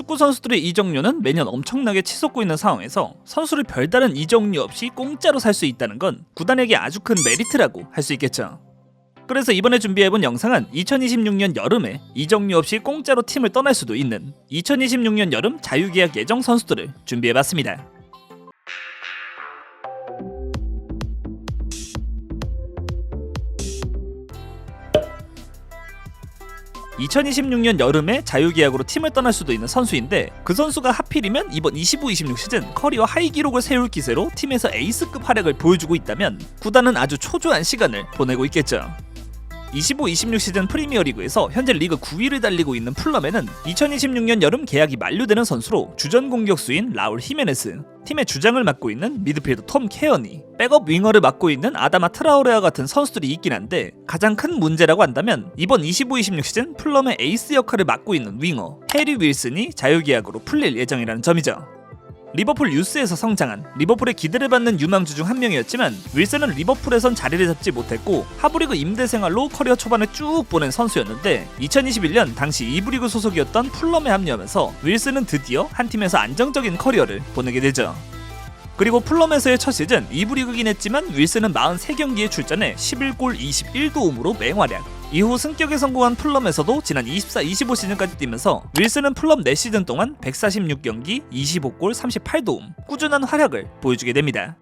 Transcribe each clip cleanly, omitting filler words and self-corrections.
축구 선수들의 이적료는 매년 엄청나게 치솟고 있는 상황에서 선수를 별다른 이적료 없이 공짜로 살 수 있다는 건 구단에게 아주 큰 메리트라고 할 수 있겠죠. 그래서 이번에 준비해본 영상은 2026년 여름에 이적료 없이 공짜로 팀을 떠날 수도 있는 2026년 여름 자유계약 예정 선수들을 준비해봤습니다. 2026년 여름에 자유계약으로 팀을 떠날 수도 있는 선수인데, 그 선수가 하필이면 이번 25-26 시즌 커리어 하이 기록을 세울 기세로 팀에서 에이스급 활약을 보여주고 있다면 구단은 아주 초조한 시간을 보내고 있겠죠. 25-26 시즌 프리미어리그에서 현재 리그 9위를 달리고 있는 풀럼에는 2026년 여름 계약이 만료되는 선수로 주전 공격수인 라울 히메네스, 팀의 주장을 맡고 있는 미드필더 톰 케어니, 백업 윙어를 맡고 있는 아다마 트라우레와 같은 선수들이 있긴 한데, 가장 큰 문제라고 한다면 이번 25-26 시즌 풀럼의 에이스 역할을 맡고 있는 윙어 해리 윌슨이 자유계약으로 풀릴 예정이라는 점이죠. 리버풀 유스에서 성장한 리버풀의 기대를 받는 유망주 중 한 명이었지만, 윌슨은 리버풀에선 자리를 잡지 못했고 하브리그 임대 생활로 커리어 초반을 쭉 보낸 선수였는데, 2021년 당시 2부 리그 소속이었던 풀럼에 합류하면서 윌슨은 드디어 한 팀에서 안정적인 커리어를 보내게 되죠. 그리고 풀럼에서의 첫 시즌 2부 리그긴 했지만 윌슨은 43경기에 출전해 11골 21도움으로 맹활약. 이후 승격에 성공한 풀럼에서도 지난 24-25 시즌까지 뛰면서 윌슨은 풀럼 4시즌 동안 146경기 25골 38도움 꾸준한 활약을 보여주게 됩니다.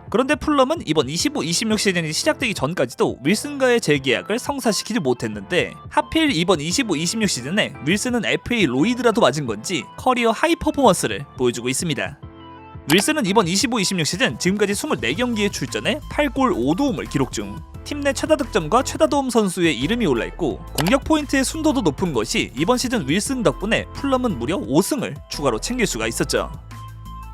그런데 풀럼은 이번 25-26 시즌이 시작되기 전까지도 윌슨과의 재계약을 성사시키지 못했는데, 하필 이번 25-26 시즌에 윌슨은 FA 로이드라도 맞은 건지 커리어 하이 퍼포먼스를 보여주고 있습니다. 윌슨은 이번 25-26 시즌 지금까지 24경기에 출전해 8골 5도움을 기록 중, 팀 내 최다 득점과 최다 도움 선수의 이름이 올라있고, 공격 포인트의 순도도 높은 것이 이번 시즌 윌슨 덕분에 풀럼은 무려 5승을 추가로 챙길 수가 있었죠.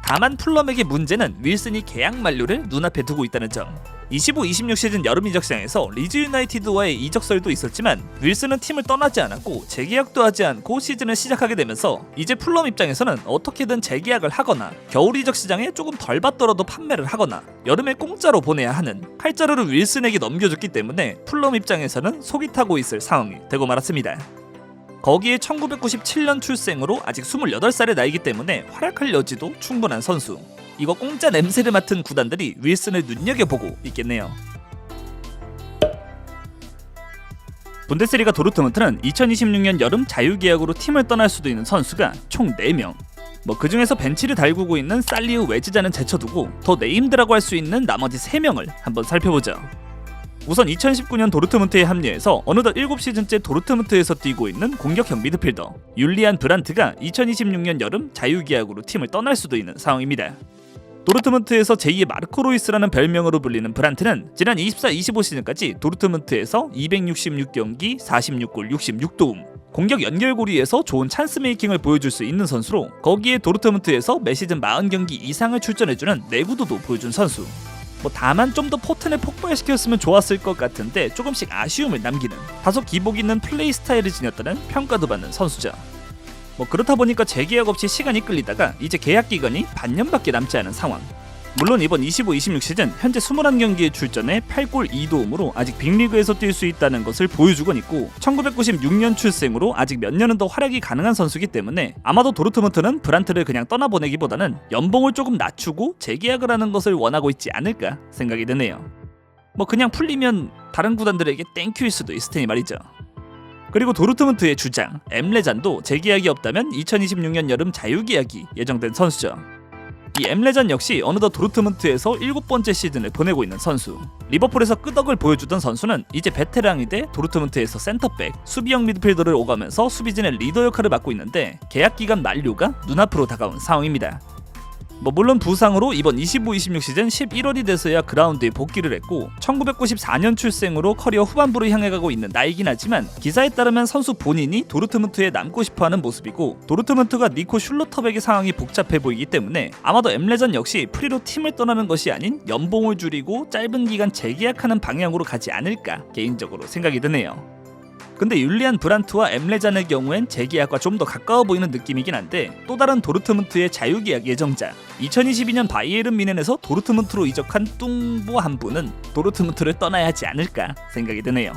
다만 풀럼에게 문제는 윌슨이 계약 만료를 눈앞에 두고 있다는 점. 25-26 시즌 여름 이적 시장에서 리즈 유나이티드와의 이적설도 있었지만 윌슨은 팀을 떠나지 않았고 재계약도 하지 않고 시즌을 시작하게 되면서 이제 풀럼 입장에서는 어떻게든 재계약을 하거나 겨울 이적 시장에 조금 덜 받더라도 판매를 하거나 여름에 공짜로 보내야 하는 칼자루를 윌슨에게 넘겨줬기 때문에 풀럼 입장에서는 속이 타고 있을 상황이 되고 말았습니다. 거기에 1997년 출생으로 아직 28살의 나이기 때문에 활약할 여지도 충분한 선수. 이거 공짜 냄새를 맡은 구단들이 윌슨을 눈여겨보고 있겠네요. 분데스리가 도르트문트는 2026년 여름 자유계약으로 팀을 떠날 수도 있는 선수가 총 4명. 그 중에서 벤치를 달구고 있는 살리우 웨즈자는 제쳐두고 더 네임드라고 할 수 있는 나머지 3명을 한번 살펴보죠. 우선 2019년 도르트문트에 합류해서 어느덧 7시즌째 도르트문트에서 뛰고 있는 공격형 미드필더 율리안 브란트가 2026년 여름 자유계약으로 팀을 떠날 수도 있는 상황입니다. 도르트문트에서 제2의 마르코 로이스라는 별명으로 불리는 브란트는 지난 24-25 시즌까지 도르트문트에서 266경기 46골 66도움, 공격 연결고리에서 좋은 찬스 메이킹을 보여줄 수 있는 선수로, 거기에 도르트문트에서 매 시즌 40경기 이상을 출전해주는 내구도도 보여준 선수. 다만 좀 더 포텐을 폭발시켰으면 좋았을 것 같은데 조금씩 아쉬움을 남기는, 다소 기복 있는 플레이 스타일을 지녔다는 평가도 받는 선수죠. 그렇다 보니까 재계약 없이 시간이 끌리다가 이제 계약 기간이 반년밖에 남지 않은 상황. 물론 이번 25-26 시즌 현재 21경기에 출전해 8골 2도움으로 아직 빅리그에서 뛸 수 있다는 것을 보여주곤 있고, 1996년 출생으로 아직 몇 년은 더 활약이 가능한 선수이기 때문에 아마도 도르트문트는 브란트를 그냥 떠나보내기보다는 연봉을 조금 낮추고 재계약을 하는 것을 원하고 있지 않을까 생각이 드네요. 그냥 풀리면 다른 구단들에게 땡큐일 수도 있을 테니 말이죠. 그리고 도르트문트의 주장 엠레잔도 재계약이 없다면 2026년 여름 자유계약이 예정된 선수죠. 이 엠레잔 역시 어느덧 도르트문트에서 7번째 시즌을 보내고 있는 선수. 리버풀에서 끄덕을 보여주던 선수는 이제 베테랑이 돼 도르트문트에서 센터백, 수비형 미드필더를 오가면서 수비진의 리더 역할을 맡고 있는데, 계약기간 만료가 눈앞으로 다가온 상황입니다. 물론 부상으로 이번 25-26 시즌 11월이 돼서야 그라운드에 복귀를 했고, 1994년 출생으로 커리어 후반부를 향해 가고 있는 나이긴 하지만, 기사에 따르면 선수 본인이 도르트문트에 남고 싶어하는 모습이고, 도르트문트가 니코 슐로터백의 상황이 복잡해 보이기 때문에 아마도 엠레전 역시 프리로 팀을 떠나는 것이 아닌 연봉을 줄이고 짧은 기간 재계약하는 방향으로 가지 않을까 개인적으로 생각이 드네요. 근데 율리안 브란트와 엠레잔의 경우엔 재계약과 좀 더 가까워 보이는 느낌이긴 한데, 또 다른 도르트문트의 자유계약 예정자 2022년 바이에른 뮌헨에서 도르트문트로 이적한 뚱보 한 분은 도르트문트를 떠나야 하지 않을까 생각이 드네요.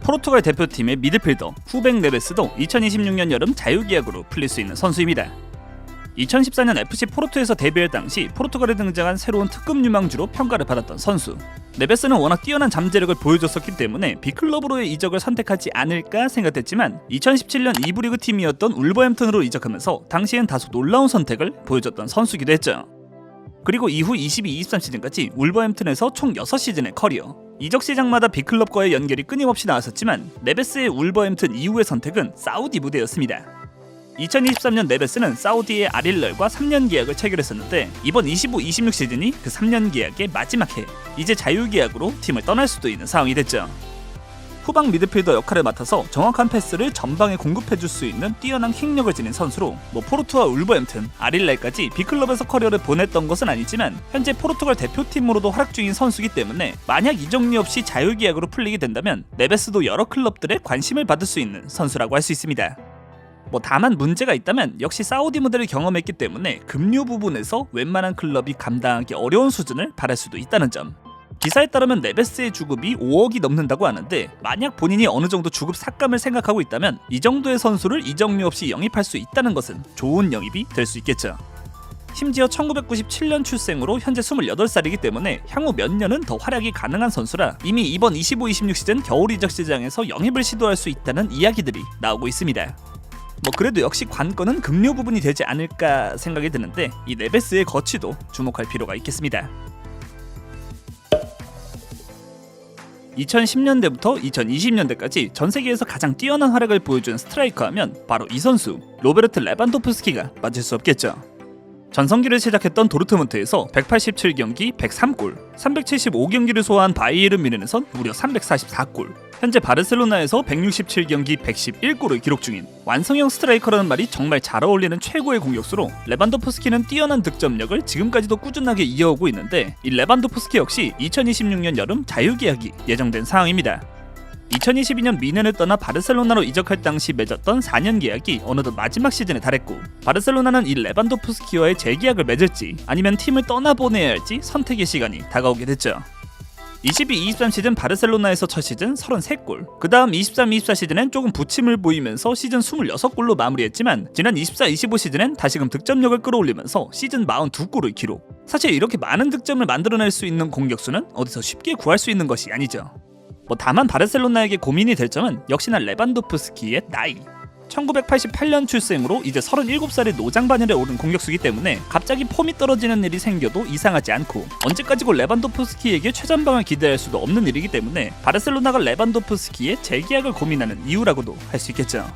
포르투갈 대표팀의 미드필더 후백 네베스도 2026년 여름 자유계약으로 풀릴 수 있는 선수입니다. 2014년 FC 포르투에서 데뷔할 당시 포르투갈에 등장한 새로운 특급 유망주로 평가를 받았던 선수. 네베스는 워낙 뛰어난 잠재력을 보여줬었기 때문에 빅클럽으로의 이적을 선택하지 않을까 생각했지만 2017년 2부 리그 팀이었던 울버햄튼으로 이적하면서 당시엔 다소 놀라운 선택을 보여줬던 선수기도 했죠. 그리고 이후 22-23 시즌까지 울버햄튼에서 총 6시즌의 커리어. 이적 시장마다 빅클럽과의 연결이 끊임없이 나왔었지만 네베스의 울버햄튼 이후의 선택은 사우디 무대였습니다. 2023년 네베스는 사우디의 알힐랄과 3년 계약을 체결했었는데 이번 25-26 시즌이 그 3년 계약의 마지막 해. 이제 자유계약으로 팀을 떠날 수도 있는 상황이 됐죠. 후방 미드필더 역할을 맡아서 정확한 패스를 전방에 공급해줄 수 있는 뛰어난 킥력을 지닌 선수로 포르투와 울버햄튼, 알힐랄까지 B클럽에서 커리어를 보냈던 것은 아니지만 현재 포르투갈 대표팀으로도 활약 중인 선수이기 때문에 만약 이적료 없이 자유계약으로 풀리게 된다면 네베스도 여러 클럽들의 관심을 받을 수 있는 선수라고 할 수 있습니다. 다만 문제가 있다면 역시 사우디 무대를 경험했기 때문에 급료 부분에서 웬만한 클럽이 감당하기 어려운 수준을 바랄 수도 있다는 점. 기사에 따르면 네베스의 주급이 5억이 넘는다고 하는데 만약 본인이 어느 정도 주급 삭감을 생각하고 있다면 이 정도의 선수를 이적료 없이 영입할 수 있다는 것은 좋은 영입이 될 수 있겠죠. 심지어 1997년 출생으로 현재 28살이기 때문에 향후 몇 년은 더 활약이 가능한 선수라 이미 이번 25-26 시즌 겨울 이적 시장에서 영입을 시도할 수 있다는 이야기들이 나오고 있습니다. 그래도 역시 관건은 급료 부분이 되지 않을까 생각이 드는데 이 네베스의 거취도 주목할 필요가 있겠습니다. 2010년대부터 2020년대까지 전 세계에서 가장 뛰어난 활약을 보여준 스트라이커 하면 바로 이 선수 로베르트 레반도프스키가 빠질 수 없겠죠. 전성기를 시작했던 도르트문트에서 187경기 103골, 375경기를 소화한 바이에른 뮌헨에선 무려 344골, 현재 바르셀로나에서 167경기 111골을 기록 중인 완성형 스트라이커라는 말이 정말 잘 어울리는 최고의 공격수로 레반도프스키는 뛰어난 득점력을 지금까지도 꾸준하게 이어오고 있는데 이 레반도프스키 역시 2026년 여름 자유계약이 예정된 상황입니다. 2022년 미넨을 떠나 바르셀로나로 이적할 당시 맺었던 4년 계약이 어느덧 마지막 시즌에 달했고 바르셀로나는 이 레반도프스키와의 재계약을 맺을지 아니면 팀을 떠나보내야 할지 선택의 시간이 다가오게 됐죠. 22-23 시즌 바르셀로나에서 첫 시즌 33골, 그 다음 23-24 시즌엔 조금 부침을 보이면서 시즌 26골로 마무리했지만 지난 24-25 시즌엔 다시금 득점력을 끌어올리면서 시즌 42골을 기록. 사실 이렇게 많은 득점을 만들어낼 수 있는 공격수는 어디서 쉽게 구할 수 있는 것이 아니죠. 다만 바르셀로나에게 고민이 될 점은 역시나 레반도프스키의 나이. 1988년 출생으로 이제 37살의 노장반열에 오른 공격수이기 때문에 갑자기 폼이 떨어지는 일이 생겨도 이상하지 않고 언제까지고 레반도프스키에게 최전방을 기대할 수도 없는 일이기 때문에 바르셀로나가 레반도프스키의 재계약을 고민하는 이유라고도 할 수 있겠죠.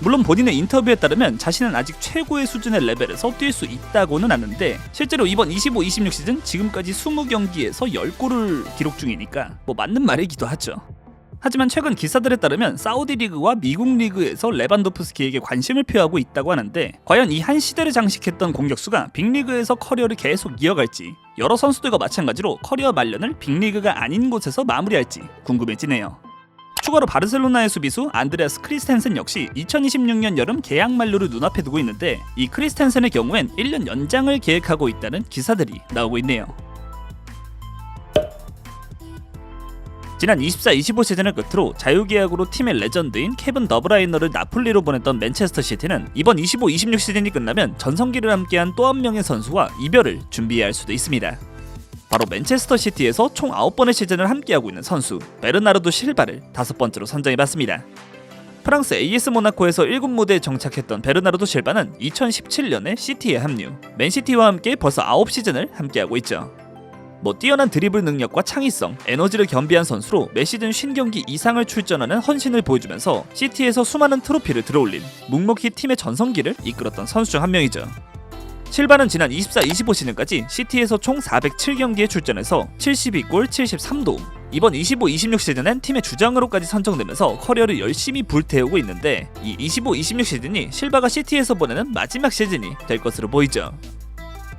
물론 본인의 인터뷰에 따르면 자신은 아직 최고의 수준의 레벨에서 뛸 수 있다고는 하는데 실제로 이번 25-26 시즌 지금까지 20경기에서 10골을 기록 중이니까 맞는 말이기도 하죠. 하지만 최근 기사들에 따르면 사우디 리그와 미국 리그에서 레반도프스키에게 관심을 표하고 있다고 하는데 과연 이 한 시대를 장식했던 공격수가 빅리그에서 커리어를 계속 이어갈지 여러 선수들과 마찬가지로 커리어 말년을 빅리그가 아닌 곳에서 마무리할지 궁금해지네요. 추가로 바르셀로나의 수비수 안드레아스 크리스텐센 역시 2026년 여름 계약 만료를 눈앞에 두고 있는데 이 크리스텐센의 경우엔 1년 연장을 계획하고 있다는 기사들이 나오고 있네요. 지난 24-25 시즌을 끝으로 자유계약으로 팀의 레전드인 케빈 더브라이너를 나폴리로 보냈던 맨체스터 시티는 이번 25-26 시즌이 끝나면 전성기를 함께한 또 한 명의 선수와 이별을 준비해야 할 수도 있습니다. 바로 맨체스터 시티에서 총 9번의 시즌을 함께하고 있는 선수 베르나르도 실바를 5번째로 선정해봤습니다. 프랑스 AS 모나코에서 1군 무대에 정착했던 베르나르도 실바는 2017년에 시티에 합류, 맨시티와 함께 벌써 9시즌을 함께하고 있죠. 뛰어난 드리블 능력과 창의성, 에너지를 겸비한 선수로 매 시즌 50경기 이상을 출전하는 헌신을 보여주면서 시티에서 수많은 트로피를 들어올린 묵묵히 팀의 전성기를 이끌었던 선수 중 한 명이죠. 실바는 지난 24-25 시즌까지 시티에서 총 407경기에 출전해서 72골 73도움, 이번 25-26 시즌엔 팀의 주장으로까지 선정되면서 커리어를 열심히 불태우고 있는데 이 25-26 시즌이 실바가 시티에서 보내는 마지막 시즌이 될 것으로 보이죠.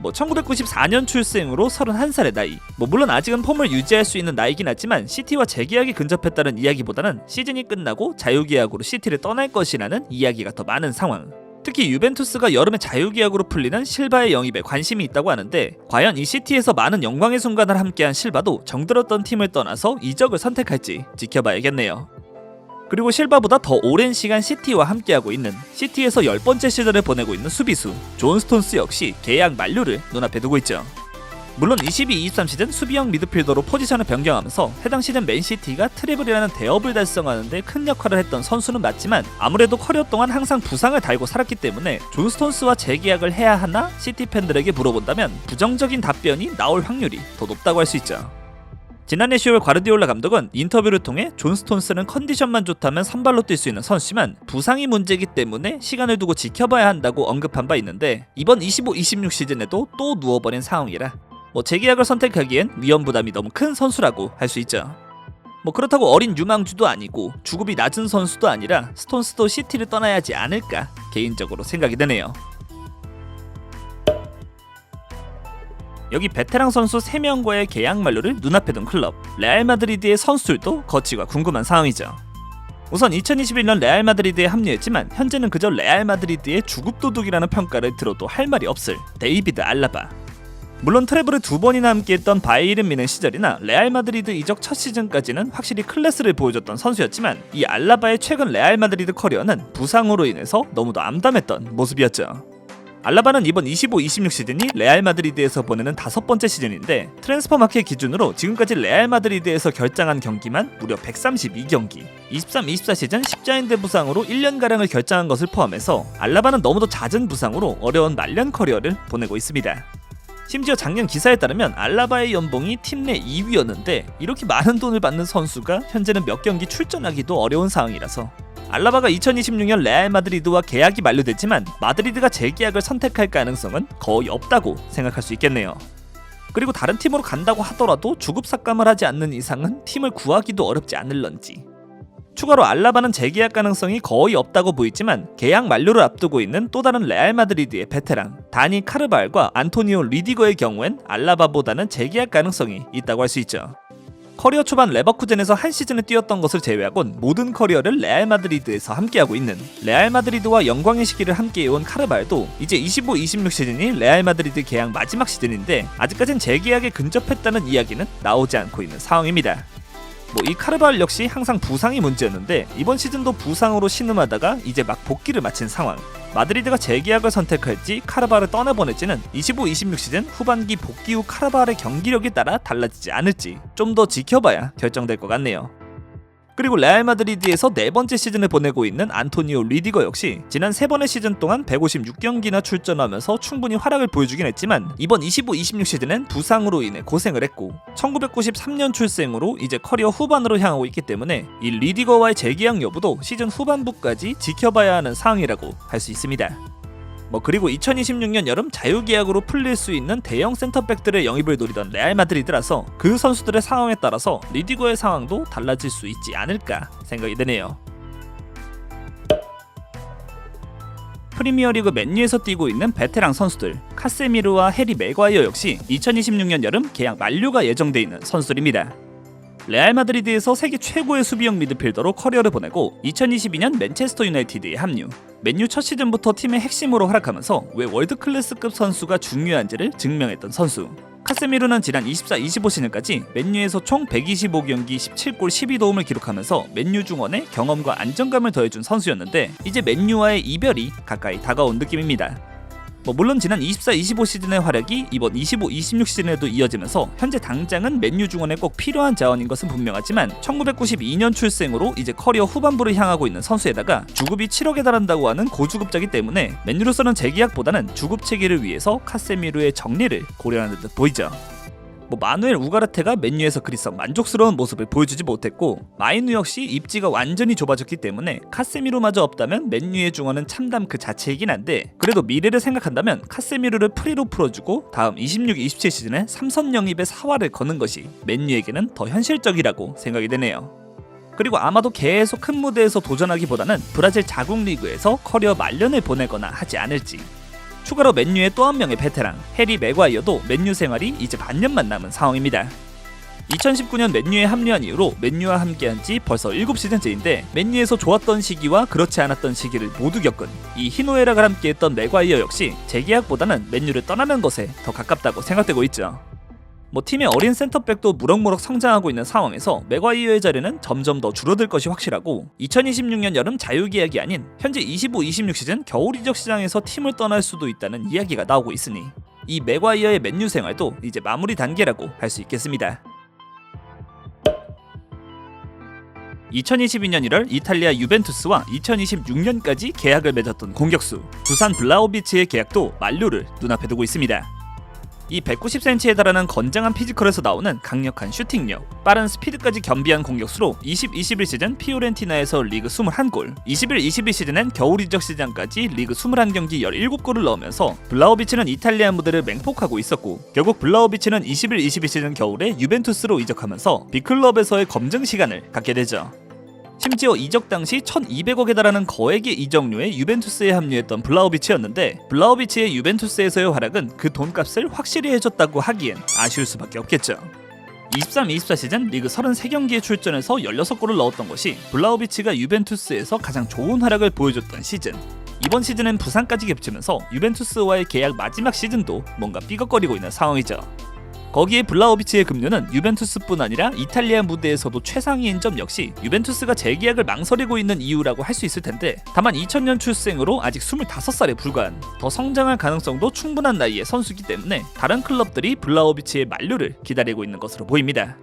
1994년 출생으로 31살의 나이. 물론 아직은 폼을 유지할 수 있는 나이긴 하지만 시티와 재계약이 근접했다는 이야기보다는 시즌이 끝나고 자유계약으로 시티를 떠날 것이라는 이야기가 더 많은 상황. 특히 유벤투스가 여름에 자유계약으로 풀리는 실바의 영입에 관심이 있다고 하는데 과연 이 시티에서 많은 영광의 순간을 함께한 실바도 정들었던 팀을 떠나서 이적을 선택할지 지켜봐야겠네요. 그리고 실바보다 더 오랜 시간 시티와 함께하고 있는, 시티에서 10번째 시즌을 보내고 있는 수비수 존 스톤스 역시 계약 만료를 눈앞에 두고 있죠. 물론 22-23 시즌 수비형 미드필더로 포지션을 변경하면서 해당 시즌 맨시티가 트래블이라는 대업을 달성하는데 큰 역할을 했던 선수는 맞지만, 아무래도 커리어 동안 항상 부상을 달고 살았기 때문에 존 스톤스와 재계약을 해야 하나 시티 팬들에게 물어본다면 부정적인 답변이 나올 확률이 더 높다고 할 수 있죠. 지난해 10월 과르디올라 감독은 인터뷰를 통해 존 스톤스는 컨디션만 좋다면 선발로 뛸 수 있는 선수지만 부상이 문제이기 때문에 시간을 두고 지켜봐야 한다고 언급한 바 있는데, 이번 25-26 시즌에도 또 누워버린 상황이라 재계약을 선택하기엔 위험 부담이 너무 큰 선수라고 할 수 있죠. 그렇다고 어린 유망주도 아니고 주급이 낮은 선수도 아니라 스톤스도 시티를 떠나야 하지 않을까 개인적으로 생각이 되네요. 여기 베테랑 선수 3명과의 계약 만료를 눈앞에 둔 클럽 레알 마드리드의 선수들도 거치가 궁금한 상황이죠. 우선 2021년 레알 마드리드에 합류했지만 현재는 그저 레알 마드리드의 주급도둑이라는 평가를 들어도 할 말이 없을 데이비드 알라바. 물론 트래블을 2번이나 함께했던 바이에른 뮌헨 시절이나 레알 마드리드 이적 첫 시즌까지는 확실히 클래스를 보여줬던 선수였지만, 이 알라바의 최근 레알 마드리드 커리어는 부상으로 인해서 너무도 암담했던 모습이었죠. 알라바는 이번 25-26 시즌이 레알 마드리드에서 보내는 5번째 시즌인데, 트랜스퍼 마켓 기준으로 지금까지 레알 마드리드에서 결장한 경기만 무려 132경기, 23-24 시즌 십자인대 부상으로 1년가량을 결장한 것을 포함해서 알라바는 너무도 잦은 부상으로 어려운 말년 커리어를 보내고 있습니다. 심지어 작년 기사에 따르면 알라바의 연봉이 팀 내 2위였는데 이렇게 많은 돈을 받는 선수가 현재는 몇 경기 출전하기도 어려운 상황이라서 알라바가 2026년 레알 마드리드와 계약이 만료됐지만 마드리드가 재계약을 선택할 가능성은 거의 없다고 생각할 수 있겠네요. 그리고 다른 팀으로 간다고 하더라도 주급 삭감을 하지 않는 이상은 팀을 구하기도 어렵지 않을런지. 추가로 알라바는 재계약 가능성이 거의 없다고 보이지만, 계약 만료를 앞두고 있는 또 다른 레알 마드리드의 베테랑 다니 카르발과 안토니오 리디거의 경우엔 알라바보다는 재계약 가능성이 있다고 할 수 있죠. 커리어 초반 레버쿠젠에서 한 시즌을 뛰었던 것을 제외하곤 모든 커리어를 레알 마드리드에서 함께하고 있는, 레알 마드리드와 영광의 시기를 함께해온 카르발도 이제 25-26 시즌이 레알 마드리드 계약 마지막 시즌인데 아직까진 재계약에 근접했다는 이야기는 나오지 않고 있는 상황입니다. 이 카르발 역시 항상 부상이 문제였는데 이번 시즌도 부상으로 신음하다가 이제 막 복귀를 마친 상황. 마드리드가 재계약을 선택할지 카르발을 떠나보낼지는 25-26 시즌 후반기 복귀 후 카르발의 경기력에 따라 달라지지 않을지 좀 더 지켜봐야 결정될 것 같네요. 그리고 레알 마드리드에서 4번째 시즌을 보내고 있는 안토니오 리디거 역시 지난 3번의 시즌 동안 156경기나 출전하면서 충분히 활약을 보여주긴 했지만, 이번 25-26 시즌엔 부상으로 인해 고생을 했고 1993년 출생으로 이제 커리어 후반으로 향하고 있기 때문에 이 리디거와의 재계약 여부도 시즌 후반부까지 지켜봐야 하는 상황이라고 할 수 있습니다. 그리고 2026년 여름 자유계약으로 풀릴 수 있는 대형 센터백들의 영입을 노리던 레알 마드리드라서 그 선수들의 상황에 따라서 리디거의 상황도 달라질 수 있지 않을까 생각이 드네요. 프리미어리그 맨유에서 뛰고 있는 베테랑 선수들 카세미르와 해리 맥과이어 역시 2026년 여름 계약 만료가 예정돼 있는 선수들입니다. 레알 마드리드에서 세계 최고의 수비형 미드필더로 커리어를 보내고 2022년 맨체스터 유나이티드에 합류. 맨유 첫 시즌부터 팀의 핵심으로 활약하면서 왜 월드클래스급 선수가 중요한지를 증명했던 선수. 카세미르는 지난 24-25 시즌까지 맨유에서 총 125경기 17골 12도움을 기록하면서 맨유 중원에 경험과 안정감을 더해준 선수였는데 이제 맨유와의 이별이 가까이 다가온 느낌입니다. 물론 지난 24-25 시즌의 활약이 이번 25-26 시즌에도 이어지면서 현재 당장은 맨유 중원에 꼭 필요한 자원인 것은 분명하지만 1992년 출생으로 이제 커리어 후반부를 향하고 있는 선수에다가 주급이 7억에 달한다고 하는 고주급자기 때문에 맨유로서는 재계약보다는 주급 체계를 위해서 카세미르의 정리를 고려하는 듯 보이죠. 마누엘 우가르테가 맨유에서 그리 썩 만족스러운 모습을 보여주지 못했고 마이누 역시 입지가 완전히 좁아졌기 때문에 카세미르마저 없다면 맨유의 중원은 참담 그 자체이긴 한데, 그래도 미래를 생각한다면 카세미르를 프리로 풀어주고 다음 26-27 시즌에 3선 영입의 사활을 거는 것이 맨유에게는 더 현실적이라고 생각이 되네요. 그리고 아마도 계속 큰 무대에서 도전하기보다는 브라질 자국 리그에서 커리어 말년을 보내거나 하지 않을지. 추가로 맨유의 또 한 명의 베테랑 해리 맥과이어도 맨유 생활이 이제 반년만 남은 상황입니다. 2019년 맨유에 합류한 이후로 맨유와 함께한 지 벌써 7시즌째인데 맨유에서 좋았던 시기와 그렇지 않았던 시기를 모두 겪은 이 희노애락을 함께했던 맥과이어 역시 재계약보다는 맨유를 떠나는 것에 더 가깝다고 생각되고 있죠. 뭐 팀의 어린 센터백도 무럭무럭 성장하고 있는 상황에서 맥과이어의 자리는 점점 더 줄어들 것이 확실하고 2026년 여름 자유계약이 아닌 현재 25-26 시즌 겨울 이적 시장에서 팀을 떠날 수도 있다는 이야기가 나오고 있으니 이 맥과이어의 맨유 생활도 이제 마무리 단계라고 할 수 있겠습니다. 2022년 1월 이탈리아 유벤투스와 2026년까지 계약을 맺었던 공격수 두산 블라호비치의 계약도 만료를 눈앞에 두고 있습니다. 이 190cm에 달하는 건장한 피지컬에서 나오는 강력한 슈팅력, 빠른 스피드까지 겸비한 공격수로 20-21 시즌 피오렌티나에서 리그 21골, 21-22 시즌엔 겨울 이적 시장까지 리그 21경기 17골을 넣으면서 블라호비치는 이탈리아 무대를 맹폭하고 있었고 결국 블라호비치는 21-22 시즌 겨울에 유벤투스로 이적하면서 빅클럽에서의 검증 시간을 갖게 되죠. 심지어 이적 당시 1200억에 달하는 거액의 이적료에 유벤투스에 합류했던 블라호비치였는데 블라호비치의 유벤투스에서의 활약은 그 돈값을 확실히 해줬다고 하기엔 아쉬울 수밖에 없겠죠. 23-24 시즌 리그 33경기에 출전해서 16골을 넣었던 것이 블라호비치가 유벤투스에서 가장 좋은 활약을 보여줬던 시즌. 이번 시즌은 부상까지 겹치면서 유벤투스와의 계약 마지막 시즌도 뭔가 삐걱거리고 있는 상황이죠. 거기에 블라호비치의 급료는 유벤투스뿐 아니라 이탈리아 무대에서도 최상위인 점 역시 유벤투스가 재계약을 망설이고 있는 이유라고 할 수 있을 텐데 다만 2000년 출생으로 아직 25살에 불과한 더 성장할 가능성도 충분한 나이의 선수이기 때문에 다른 클럽들이 블라호비치의 만료를 기다리고 있는 것으로 보입니다.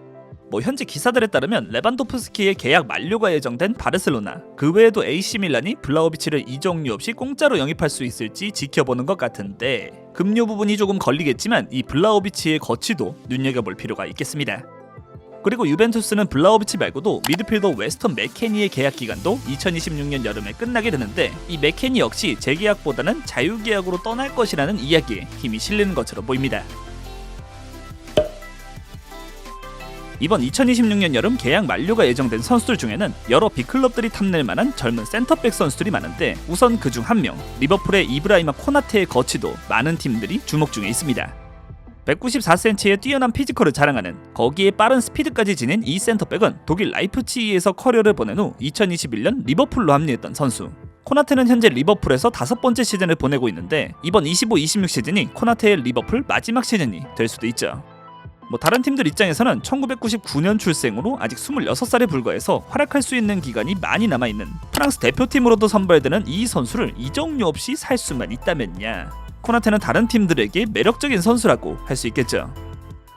뭐 현재 기사들에 따르면 레반도프스키의 계약 만료가 예정된 바르셀로나, 그 외에도 AC밀란이 블라호비치를 이적료 없이 공짜로 영입할 수 있을지 지켜보는 것 같은데 급료 부분이 조금 걸리겠지만 이 블라호비치의 거취도 눈여겨볼 필요가 있겠습니다. 그리고 유벤투스는 블라호비치 말고도 미드필더 웨스턴 맥케니의 계약 기간도 2026년 여름에 끝나게 되는데 이 맥케니 역시 재계약보다는 자유계약으로 떠날 것이라는 이야기에 힘이 실리는 것으로 보입니다. 이번 2026년 여름 계약 만료가 예정된 선수들 중에는 여러 빅클럽들이 탐낼 만한 젊은 센터백 선수들이 많은데 우선 그중 한 명, 리버풀의 이브라이마 코나테의 거취도 많은 팀들이 주목 중에 있습니다. 194cm의 뛰어난 피지컬을 자랑하는 거기에 빠른 스피드까지 지닌 이 센터백은 독일 라이프치히에서 커리어를 보낸 후 2021년 리버풀로 합류했던 선수. 코나테는 현재 리버풀에서 5번째 시즌을 보내고 있는데 이번 25-26 시즌이 코나테의 리버풀 마지막 시즌이 될 수도 있죠. 뭐 다른 팀들 입장에서는 1999년 출생으로 아직 26살에 불과해서 활약할 수 있는 기간이 많이 남아있는 프랑스 대표팀으로도 선발되는 이 선수를 이적료 없이 살 수만 있다면야 코나테는 다른 팀들에게 매력적인 선수라고 할 수 있겠죠.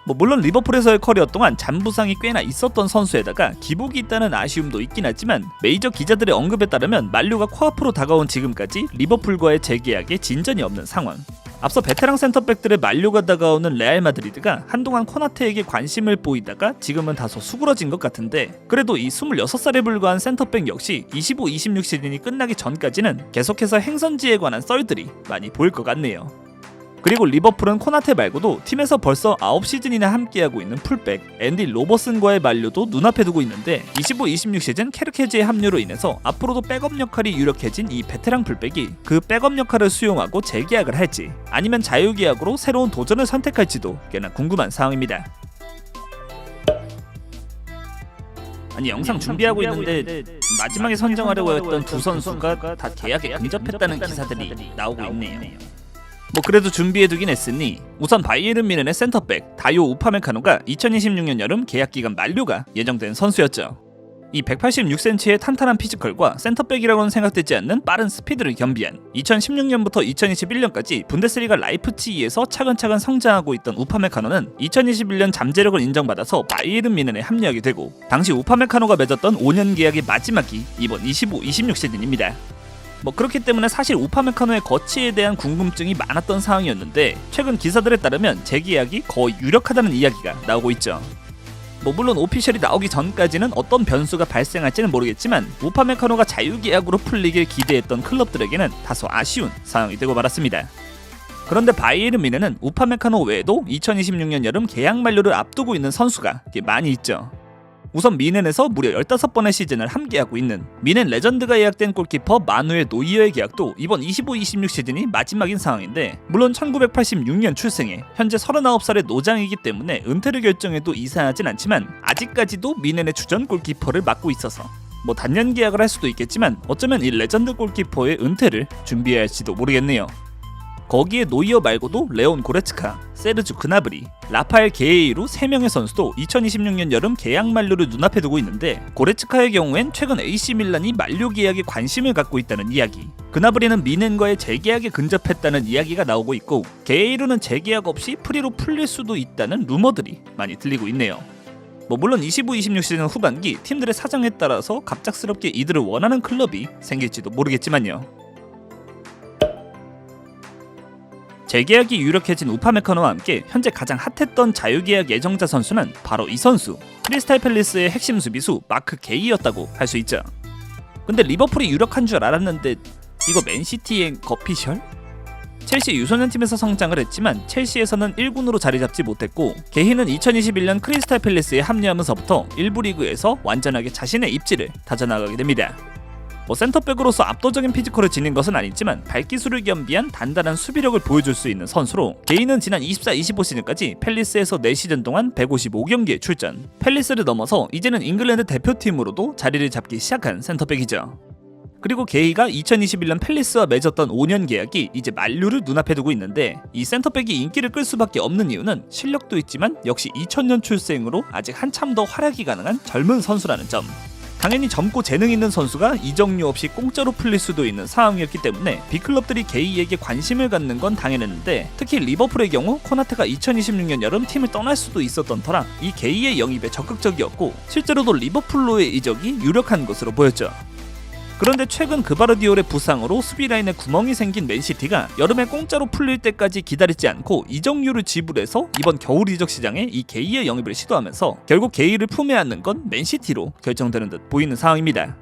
뭐 물론 리버풀에서의 커리어 동안 잔부상이 꽤나 있었던 선수에다가 기복이 있다는 아쉬움도 있긴 하지만 메이저 기자들의 언급에 따르면 만료가 코앞으로 다가온 지금까지 리버풀과의 재계약에 진전이 없는 상황. 앞서 베테랑 센터백들의 만료가 다가오는 레알 마드리드가 한동안 코나테에게 관심을 보이다가 지금은 다소 수그러진 것 같은데 그래도 이 26살에 불과한 센터백 역시 25-26 시즌이 끝나기 전까지는 계속해서 행선지에 관한 썰들이 많이 보일 것 같네요. 그리고 리버풀은 코나테 말고도 팀에서 벌써 9시즌이나 함께하고 있는 풀백 앤디 로버슨과의 만료도 눈앞에 두고 있는데 25-26 시즌 케르케즈의 합류로 인해서 앞으로도 백업 역할이 유력해진 이 베테랑 풀백이 그 백업 역할을 수용하고 재계약을 할지 아니면 자유계약으로 새로운 도전을 선택할지도 꽤나 궁금한 상황입니다. 아니 영상 준비하고 있는데 마지막에 선정하려고 했던 두 선수가 다 계약에 근접했다는 기사들이 나오고 있네요. 뭐 그래도 준비해두긴 했으니 우선 바이에른 뮌헨의 센터백 다요 우파메카노가 2026년 여름 계약기간 만료가 예정된 선수였죠. 이 186cm의 탄탄한 피지컬과 센터백이라고는 생각되지 않는 빠른 스피드를 겸비한 2016년부터 2021년까지 분데스리가 라이프치히에서 차근차근 성장하고 있던 우파메카노는 2021년 잠재력을 인정받아서 바이에른 뮌헨에 합류하게 되고 당시 우파메카노가 맺었던 5년 계약의 마지막이 이번 25-26 시즌입니다. 뭐 그렇기 때문에 사실 우파메카노의 거취에 대한 궁금증이 많았던 상황이었는데 최근 기사들에 따르면 재계약이 거의 유력하다는 이야기가 나오고 있죠. 뭐 물론 오피셜이 나오기 전까지는 어떤 변수가 발생할지는 모르겠지만 우파메카노가 자유계약으로 풀리길 기대했던 클럽들에게는 다소 아쉬운 상황이 되고 말았습니다. 그런데 바이에른 뮌헨은 우파메카노 외에도 2026년 여름 계약 만료를 앞두고 있는 선수가 많이 있죠. 우선 뮌헨에서 무려 15번의 시즌을 함께하고 있는 뮌헨 레전드가 예약된 골키퍼 마누엘 노이어의 계약도 이번 25-26 시즌이 마지막인 상황인데 물론 1986년 출생에 현재 39살의 노장이기 때문에 은퇴를 결정해도 이상하진 않지만 아직까지도 뮌헨의 주전 골키퍼를 맡고 있어서 뭐 단년 계약을 할 수도 있겠지만 어쩌면 이 레전드 골키퍼의 은퇴를 준비해야 할지도 모르겠네요. 거기에 노이어 말고도 레온 고레츠카, 세르주 그나브리, 라파엘 게에이루 3명의 선수도 2026년 여름 계약 만료를 눈앞에 두고 있는데, 고레츠카의 경우엔 최근 AC 밀란이 만료 계약에 관심을 갖고 있다는 이야기, 그나브리는 미넨과의 재계약에 근접했다는 이야기가 나오고 있고, 게에이루는 재계약 없이 프리로 풀릴 수도 있다는 루머들이 많이 들리고 있네요. 물론 25-26 시즌 후반기 팀들의 사정에 따라서 갑작스럽게 이들을 원하는 클럽이 생길지도 모르겠지만요. 재계약이 유력해진 우파메카노와 함께 현재 가장 핫했던 자유계약 예정자 선수는 바로 이 선수, 크리스탈 팰리스의 핵심 수비수 마크 게이였다고 할 수 있죠. 근데 리버풀이 유력한 줄 알았는데 이거 맨시티의 거피셜? 첼시 유소년팀에서 성장을 했지만 첼시에서는 1군으로 자리 잡지 못했고, 게히는 2021년 크리스탈 팰리스에 합류하면서부터 1부 리그에서 완전하게 자신의 입지를 다져나가게 됩니다. 센터백으로서 압도적인 피지컬을 지닌 것은 아니지만 발기술을 겸비한 단단한 수비력을 보여줄 수 있는 선수로, 게이는 지난 24-25 시즌까지 팰리스에서 4시즌 동안 155경기에 출전, 팰리스를 넘어서 이제는 잉글랜드 대표팀으로도 자리를 잡기 시작한 센터백이죠. 그리고 게이가 2021년 팰리스와 맺었던 5년 계약이 이제 만료를 눈앞에 두고 있는데, 이 센터백이 인기를 끌 수밖에 없는 이유는 실력도 있지만 역시 2000년 출생으로 아직 한참 더 활약이 가능한 젊은 선수라는 점. 당연히 젊고 재능 있는 선수가 이적료 없이 공짜로 풀릴 수도 있는 상황이었기 때문에 빅클럽들이 게이에게 관심을 갖는 건 당연했는데, 특히 리버풀의 경우 코나테가 2026년 여름 팀을 떠날 수도 있었던 터라 이 게이의 영입에 적극적이었고, 실제로도 리버풀로의 이적이 유력한 것으로 보였죠. 그런데 최근 그바르디올의 부상으로 수비 라인에 구멍이 생긴 맨시티가 여름에 공짜로 풀릴 때까지 기다리지 않고 이적료를 지불해서 이번 겨울 이적 시장에 이 게이의 영입을 시도하면서 결국 게이를 품에 안는 건 맨시티로 결정되는 듯 보이는 상황입니다.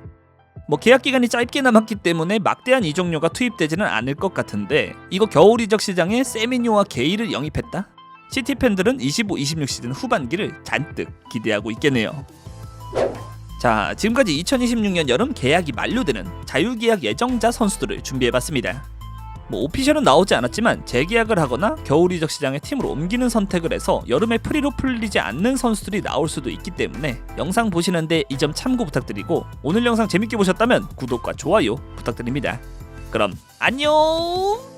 계약 기간이 짧게 남았기 때문에 막대한 이적료가 투입되지는 않을 것 같은데, 이거 겨울 이적 시장에 세미뇨와 게이를 영입했다? 시티 팬들은 25-26 시즌 후반기를 잔뜩 기대하고 있겠네요. 자, 지금까지 2026년 여름 계약이 만료되는 자유계약 예정자 선수들을 준비해봤습니다. 오피셜은 나오지 않았지만 재계약을 하거나 겨울 이적 시장에 팀으로 옮기는 선택을 해서 여름에 프리로 풀리지 않는 선수들이 나올 수도 있기 때문에 영상 보시는데 이 점 참고 부탁드리고, 오늘 영상 재밌게 보셨다면 구독과 좋아요 부탁드립니다. 그럼 안녕!